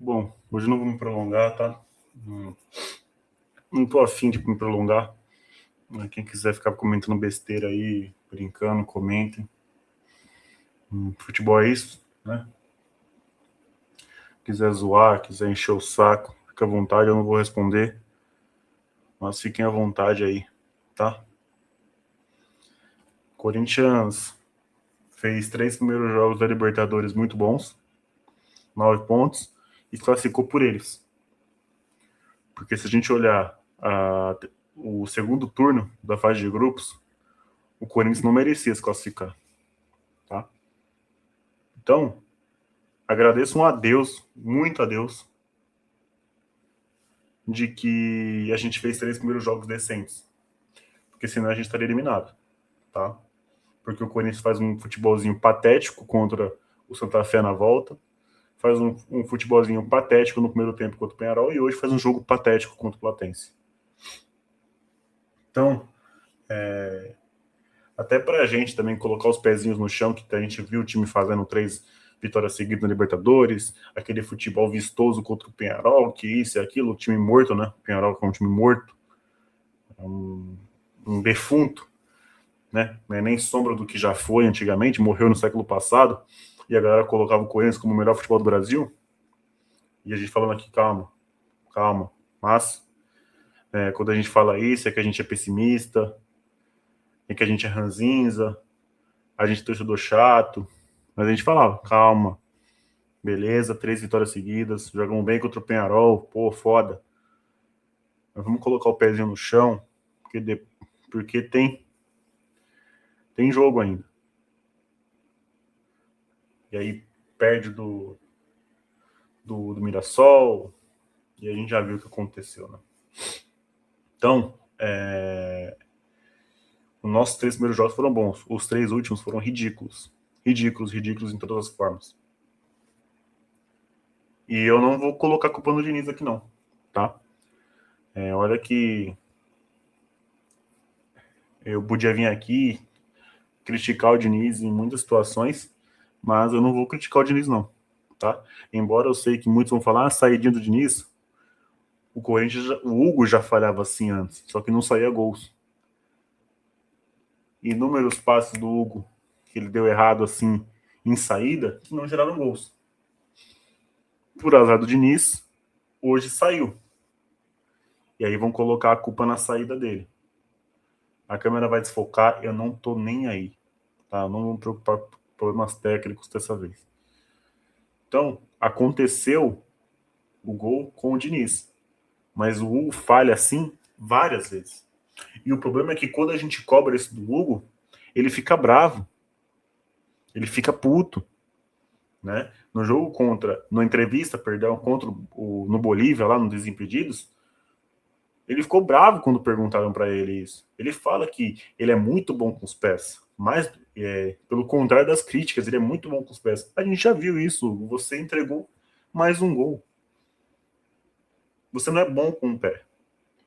Bom, hoje eu não vou me prolongar, tá? Não tô afim de me prolongar. Quem quiser ficar comentando besteira aí, brincando, comentem. Futebol é isso, né? Quiser zoar, quiser encher o saco, fica à vontade, eu não vou responder. Mas fiquem à vontade aí, tá? Corinthians fez 3 primeiros jogos da Libertadores muito bons, 9 pontos, e classificou por eles. Porque se a gente olhar o segundo turno da fase de grupos, o Corinthians não merecia se classificar, tá? Então, agradeço a Deus, muito a Deus, de que a gente fez 3 primeiros jogos decentes. Porque senão a gente estaria eliminado, tá? Porque o Corinthians faz um futebolzinho patético contra o Santa Fé na volta, faz um futebolzinho patético no primeiro tempo contra o Penharol e hoje faz um jogo patético contra o Platense. Então, até pra gente também colocar os pezinhos no chão, que a gente viu o time fazendo 3 vitórias seguidas na Libertadores, aquele futebol vistoso contra o Penharol, que isso e aquilo, o time morto, né? O Penharol que é um time morto, um defunto, né? Não é nem sombra do que já foi antigamente, morreu no século passado, e a galera colocava o Corinthians como o melhor futebol do Brasil, e a gente falando aqui, calma, calma, mas quando a gente fala isso, é que a gente é pessimista, é que a gente é ranzinza, a gente é torcedor chato, mas a gente falava, calma, beleza, 3 vitórias seguidas, jogamos bem contra o Penharol, pô, foda. Mas vamos colocar o pezinho no chão, porque tem jogo ainda. E aí perde do Mirassol, e a gente já viu o que aconteceu, né? Então, os nossos 3 primeiros jogos foram bons, os 3 últimos foram ridículos. Ridículos, ridículos em todas as formas. E eu não vou colocar a culpa no Diniz aqui, não, tá? Olha que eu podia vir aqui criticar o Diniz em muitas situações, mas eu não vou criticar o Diniz, não, tá? Embora eu sei que muitos vão falar, saidinha do Diniz, o Corinthians, o Hugo já falhava assim antes, só que não saía gols. Inúmeros passes do Hugo que ele deu errado assim em saída, que não geraram gols. Por azar do Diniz, hoje saiu. E aí vão colocar a culpa na saída dele. A câmera vai desfocar, eu não tô nem aí. Tá? Eu não vou me preocupar com problemas técnicos dessa vez. Então, aconteceu o gol com o Diniz. Mas o Hugo falha assim várias vezes. E o problema é que quando a gente cobra isso do Hugo, ele fica bravo. Ele fica puto. Né? No jogo na entrevista, perdão, no Bolívia, lá no Desimpedidos, ele ficou bravo quando perguntaram para ele isso. Ele fala que ele é muito bom com os pés, mas pelo contrário das críticas, ele é muito bom com os pés. A gente já viu isso. Você entregou mais um gol. Você não é bom com o pé.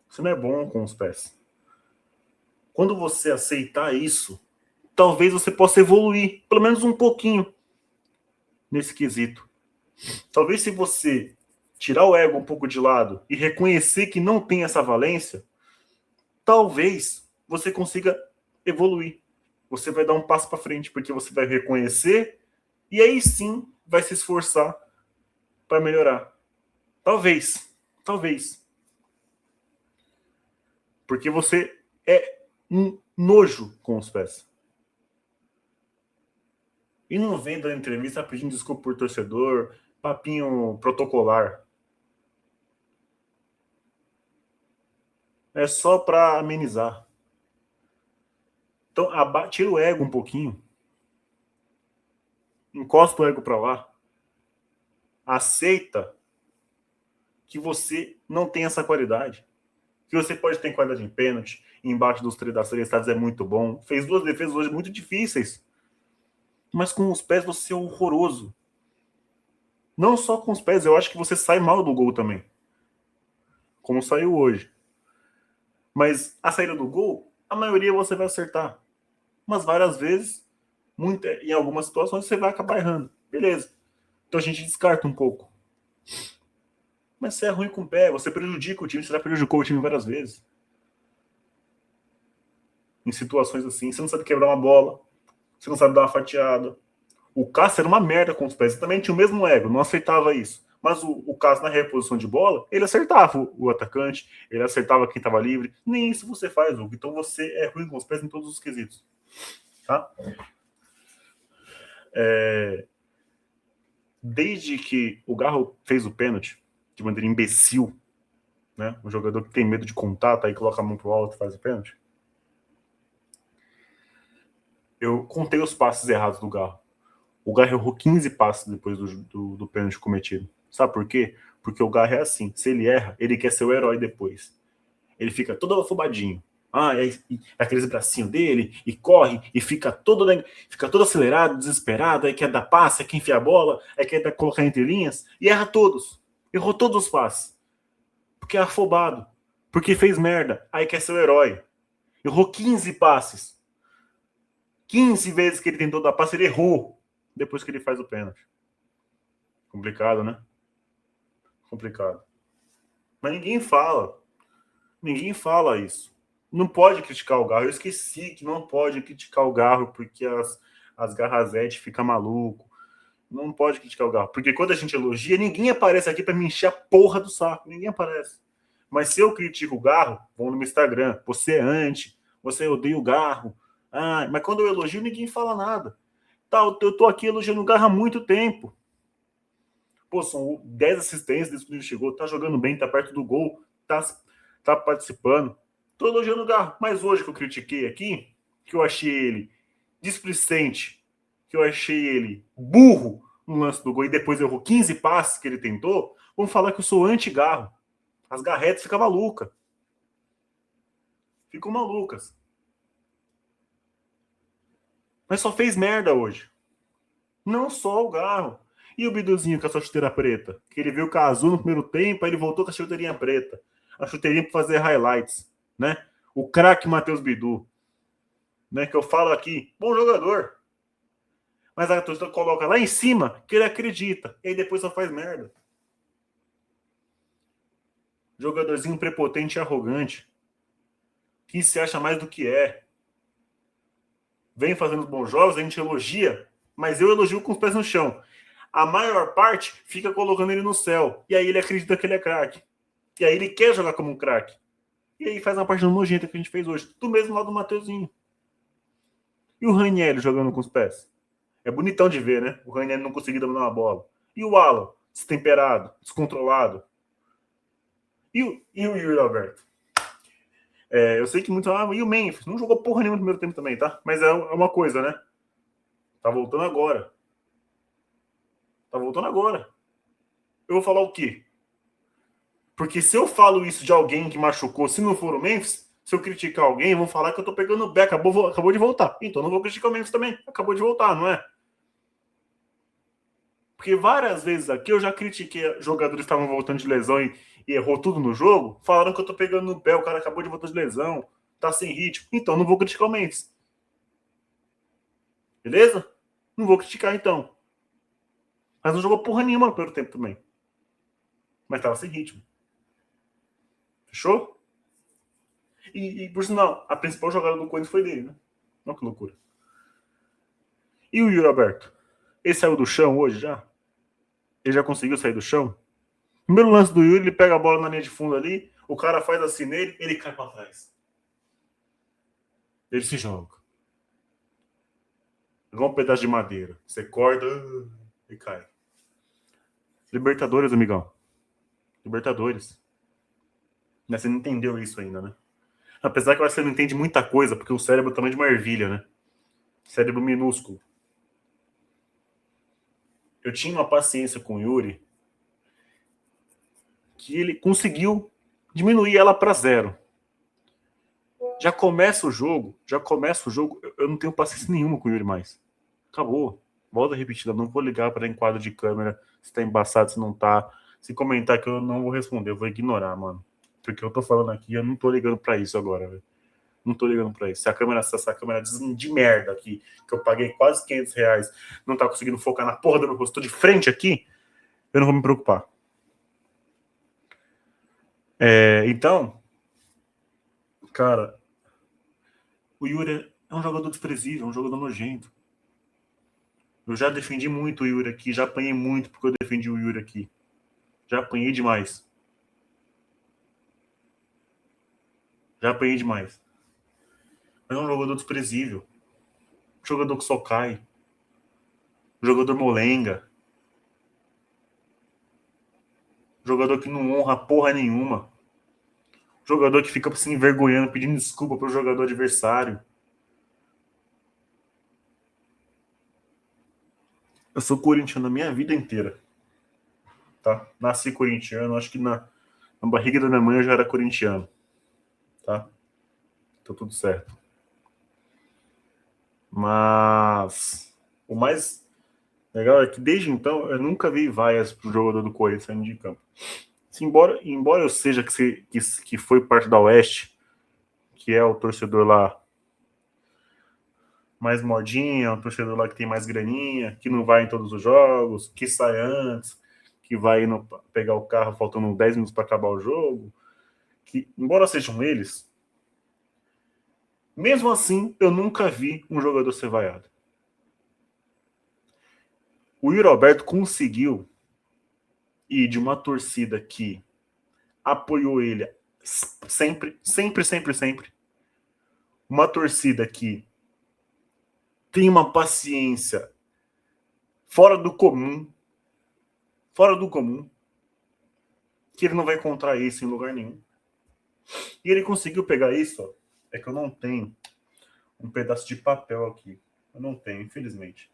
Você não é bom com os pés. Quando você aceitar isso, talvez você possa evoluir, pelo menos um pouquinho, nesse quesito. Talvez se você tirar o ego um pouco de lado e reconhecer que não tem essa valência, talvez você consiga evoluir. Você vai dar um passo para frente, porque você vai reconhecer e aí sim vai se esforçar para melhorar. Talvez, talvez. Porque você é um nojo com os pés. E não vem da entrevista pedindo desculpa por torcedor, papinho protocolar. É só para amenizar. Então, tira o ego um pouquinho. Encosta o ego para lá. Aceita que você não tem essa qualidade. Que você pode ter qualidade em pênalti, embaixo das três estados é muito bom. Fez 2 defesas hoje muito difíceis. Mas com os pés você é horroroso. Não só com os pés, eu acho que você sai mal do gol também. Como saiu hoje. Mas a saída do gol, a maioria você vai acertar. Mas várias vezes, em algumas situações, você vai acabar errando. Beleza. Então a gente descarta um pouco. Mas você é ruim com o pé, você prejudica o time, você já prejudicou o time várias vezes. Em situações assim, você não sabe quebrar uma bola, você não sabe dar uma fatiada. O Cássio era uma merda com os pés, ele também tinha o mesmo ego, não aceitava isso. Mas o Cássio, na reposição de bola, ele acertava o atacante, ele acertava quem estava livre. Nem isso você faz, Hugo. Então você é ruim com os pés em todos os quesitos. Tá? Desde que o Garro fez o pênalti, de maneira imbecil, né? Um jogador que tem medo de contato, aí coloca a mão pro alto e faz o pênalti. Eu contei os passes errados do Garro. O Garro errou 15 passes depois do pênalti cometido. Sabe por quê? Porque o Garro é assim. Se ele erra, ele quer ser o herói depois. Ele fica todo afobadinho. E aqueles bracinhos dele, e corre, e fica todo acelerado, desesperado, aí quer dar passe, aí quer enfiar a bola, aí quer colocar entre linhas, e erra todos. Errou todos os passes. Porque é afobado. Porque fez merda. Aí quer ser o herói. Errou 15 passes. 15 vezes que ele tentou dar passe, ele errou. Depois que ele faz o pênalti. Complicado, né? Complicado. Mas ninguém fala. Ninguém fala isso. Não pode criticar o Garro. Eu esqueci que não pode criticar o Garro porque as garrazetes ficam maluco. Não pode criticar o Garro. Porque quando a gente elogia, ninguém aparece aqui para me encher a porra do saco. Ninguém aparece. Mas se eu critico o Garro, vão no meu Instagram. Você é anti. Você odeia o Garro. Mas quando eu elogio, ninguém fala nada. Tá, eu tô aqui elogiando o Garro há muito tempo. Pô, são 10 assistências desde que ele chegou. Tá jogando bem, tá perto do gol. Tá participando. Tô elogiando o Garro. Mas hoje que eu critiquei aqui, que eu achei ele displicente, que eu achei ele burro no lance do gol e depois errou 15 passes que ele tentou, vamos falar que eu sou anti-Garro. As garretas ficam malucas. Ficam malucas. Mas só fez merda hoje. Não só o Garro. E o Biduzinho com a sua chuteira preta? Que ele viu com a azul no primeiro tempo, aí ele voltou com a chuteirinha preta. A chuteirinha para fazer highlights, né? O craque Matheus Bidu, né? Que eu falo aqui, bom jogador. Mas a torcida coloca lá em cima que ele acredita. E aí depois só faz merda. Jogadorzinho prepotente e arrogante. Que se acha mais do que é. Vem fazendo bons jogos, a gente elogia, mas eu elogio com os pés no chão. A maior parte fica colocando ele no céu. E aí ele acredita que ele é craque. E aí ele quer jogar como um craque. E aí faz uma partida nojenta que a gente fez hoje. Do mesmo lado do Mateuzinho. E o Ranieri jogando com os pés? É bonitão de ver, né? O Ranieri não conseguiu dominar uma bola. E o Alan? Destemperado, descontrolado. E o Yuri Alberto? Eu sei que muito... e o Memphis? Não jogou porra nenhuma no primeiro tempo também, tá? Mas é uma coisa, né? Tá voltando agora. Eu vou falar o quê? Porque se eu falo isso de alguém que machucou, se não for o Memphis, se eu criticar alguém, vão falar que eu tô pegando o pé, acabou de voltar. Então não vou criticar o Memphis também. Acabou de voltar, não é? Porque várias vezes aqui eu já critiquei jogadores que estavam voltando de lesão e errou tudo no jogo, falaram que eu tô pegando no pé, o cara acabou de voltar de lesão, tá sem ritmo. Então não vou criticar o Memphis. Beleza? Não vou criticar então. Mas não jogou porra nenhuma no primeiro tempo também. Mas tava sem ritmo. Fechou? E por sinal, a principal jogada do Corinthians foi dele, né? Olha que loucura. E o Yuri Alberto? Ele saiu do chão hoje já? Ele já conseguiu sair do chão? Primeiro lance do Yuri, ele pega a bola na linha de fundo ali, o cara faz assim nele, ele cai pra trás. Ele se joga. Igual um pedaço de madeira. Você corta e cai. Libertadores, amigão. Libertadores. Você não entendeu isso ainda, né? Apesar que eu acho que você não entende muita coisa, porque o cérebro é o tamanho de uma ervilha, né? Cérebro minúsculo. Eu tinha uma paciência com o Yuri que ele conseguiu diminuir ela para 0. Já começa o jogo, eu não tenho paciência nenhuma com o Yuri mais. Acabou. Volta repetida, não vou ligar para enquadro de câmera se tá embaçado, se não tá. Se comentar que eu não vou responder, eu vou ignorar, mano. Porque eu tô falando aqui, eu não tô ligando para isso agora, velho. Não tô ligando pra isso. Se essa câmera de merda aqui, que eu paguei quase R$500, não tá conseguindo focar na porra do meu rosto, tô de frente aqui, eu não vou me preocupar. Então, cara, o Yuri é um jogador desprezível, um jogador nojento. Eu já defendi muito o Yuri aqui, já apanhei muito porque eu defendi o Yuri aqui. Já apanhei demais. Mas é um jogador desprezível. Um jogador que só cai. Um jogador molenga. Um jogador que não honra porra nenhuma. Um jogador que fica se envergonhando, pedindo desculpa pro jogador adversário. Eu sou corintiano a minha vida inteira. Tá? Nasci corintiano, acho que na barriga da minha mãe eu já era corintiano. Tá? Tá tudo certo. Mas o mais legal é que desde então eu nunca vi vaias pro jogador do Corinthians saindo de campo. Embora eu seja que foi parte da Oeste, que é o torcedor lá mais modinha, o torcedor lá que tem mais graninha, que não vai em todos os jogos, que sai antes, que vai indo pegar o carro faltando 10 minutos para acabar o jogo, que embora sejam eles, mesmo assim eu nunca vi um jogador ser vaiado. O Yuri Alberto conseguiu ir de uma torcida que apoiou ele sempre, sempre, sempre, sempre. Uma torcida que tem uma paciência fora do comum, que ele não vai encontrar isso em lugar nenhum. E ele conseguiu pegar isso, ó. É que eu não tenho um pedaço de papel aqui. Eu não tenho, infelizmente.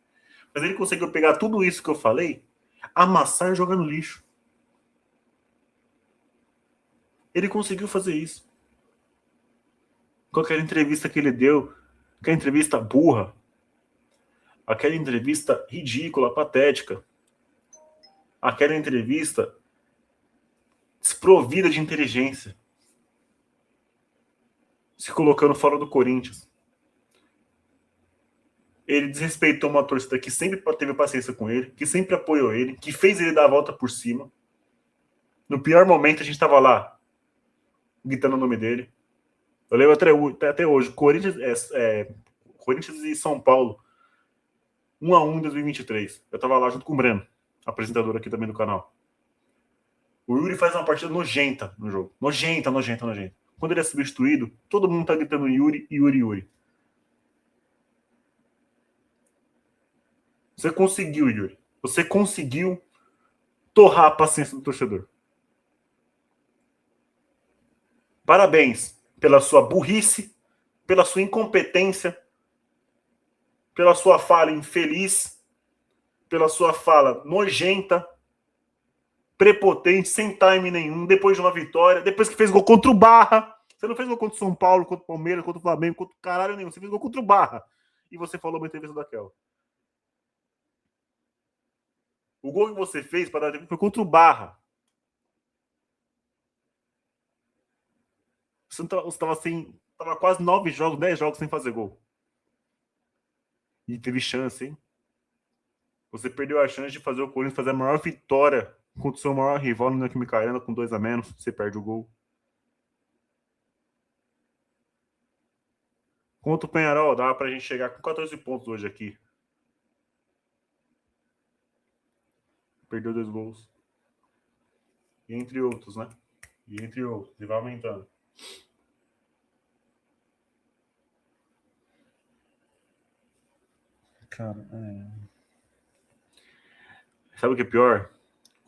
Mas ele conseguiu pegar tudo isso que eu falei, amassar e jogar no lixo. Ele conseguiu fazer isso. Com aquela entrevista que ele deu, aquela entrevista burra, aquela entrevista ridícula, patética, aquela entrevista desprovida de inteligência, se colocando fora do Corinthians. Ele desrespeitou uma torcida que sempre teve paciência com ele, que sempre apoiou ele, que fez ele dar a volta por cima. No pior momento, a gente estava lá, gritando o nome dele. Eu lembro até hoje, Corinthians e São Paulo, 1-1 em 2023. Eu estava lá junto com o Breno, apresentador aqui também do canal. O Yuri faz uma partida nojenta no jogo. Nojenta. Quando ele é substituído, todo mundo tá gritando Yuri. Você conseguiu, Yuri. Você conseguiu torrar a paciência do torcedor. Parabéns pela sua burrice, pela sua incompetência, pela sua fala infeliz, pela sua fala nojenta, prepotente, sem time nenhum, depois de uma vitória, depois que fez gol contra o Barra. Você não fez gol contra o São Paulo, contra o Palmeiras, contra o Flamengo, contra o caralho nenhum. Você fez gol contra o Barra. E você falou uma entrevista daquela. O gol que você fez para dar foi contra o Barra. Você estava assim, tava quase 9 jogos, 10 jogos sem fazer gol. E teve chance, hein? Você perdeu a chance de fazer o Corinthians fazer a maior vitória contra o seu maior rival no Neoquímica Arena com 2 a menos. Você perde o gol. Contra o Penharol, dá pra gente chegar com 14 pontos hoje aqui. Perdeu 2 gols. E entre outros, né? E vai aumentando. Cara, sabe o que é pior?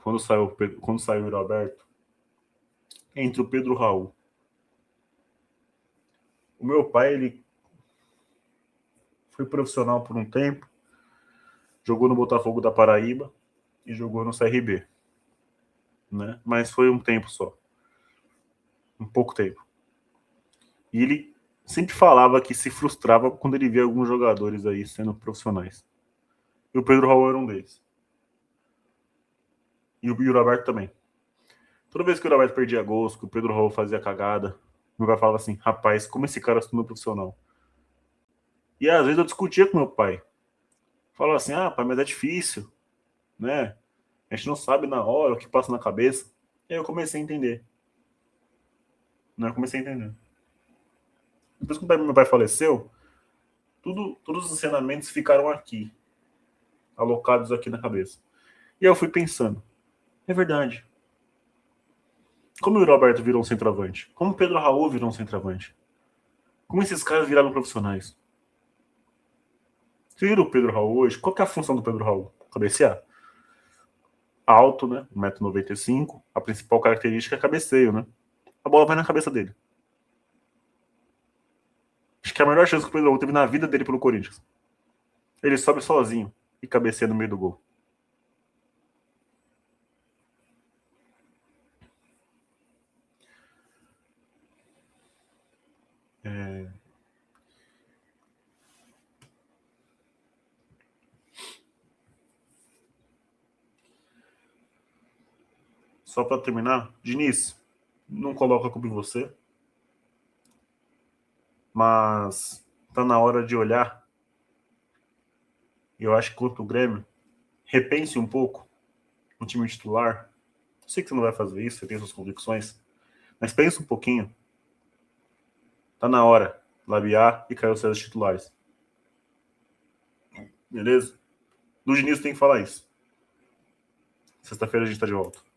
Quando saiu o Yuri Alberto, entre o Pedro Raul. O meu pai, ele foi profissional por um tempo, jogou no Botafogo da Paraíba e jogou no CRB. Né? Mas foi um tempo só. Um pouco tempo. E ele sempre falava que se frustrava quando ele via alguns jogadores aí sendo profissionais. E o Pedro Raul era um deles. E o Yuri Alberto também. Toda vez que o Yuri Alberto perdia gols, que o Pedro Raul fazia cagada, meu pai falava assim, rapaz, como esse cara se tornou profissional? E às vezes eu discutia com meu pai. Falava assim, pai, mas é difícil, né? A gente não sabe na hora o que passa na cabeça. E aí eu comecei a entender. Né? Eu comecei a entender. Depois que meu pai faleceu, todos os ensinamentos ficaram aqui, alocados aqui na cabeça. E aí eu fui pensando, é verdade. Como o Roberto virou um centroavante? Como o Pedro Raul virou um centroavante? Como esses caras viraram profissionais? Você vira o Pedro Raul hoje? Qual que é a função do Pedro Raul? Cabecear. Alto, né? 1,95 m. A principal característica é cabeceio, né? A bola vai na cabeça dele. Acho que é a melhor chance que o Pedro Raul teve na vida dele pelo Corinthians. Ele sobe sozinho e cabeceia no meio do gol. Só para terminar, Diniz, não coloca a culpa em você, mas tá na hora de olhar. Eu acho que contra o Grêmio, repense um pouco no time titular. Eu sei que você não vai fazer isso, você tem suas convicções, mas pense um pouquinho. Tá na hora. Labiar e Caio César titulares. Beleza? Do Diniz tem que falar isso. Sexta-feira a gente tá de volta.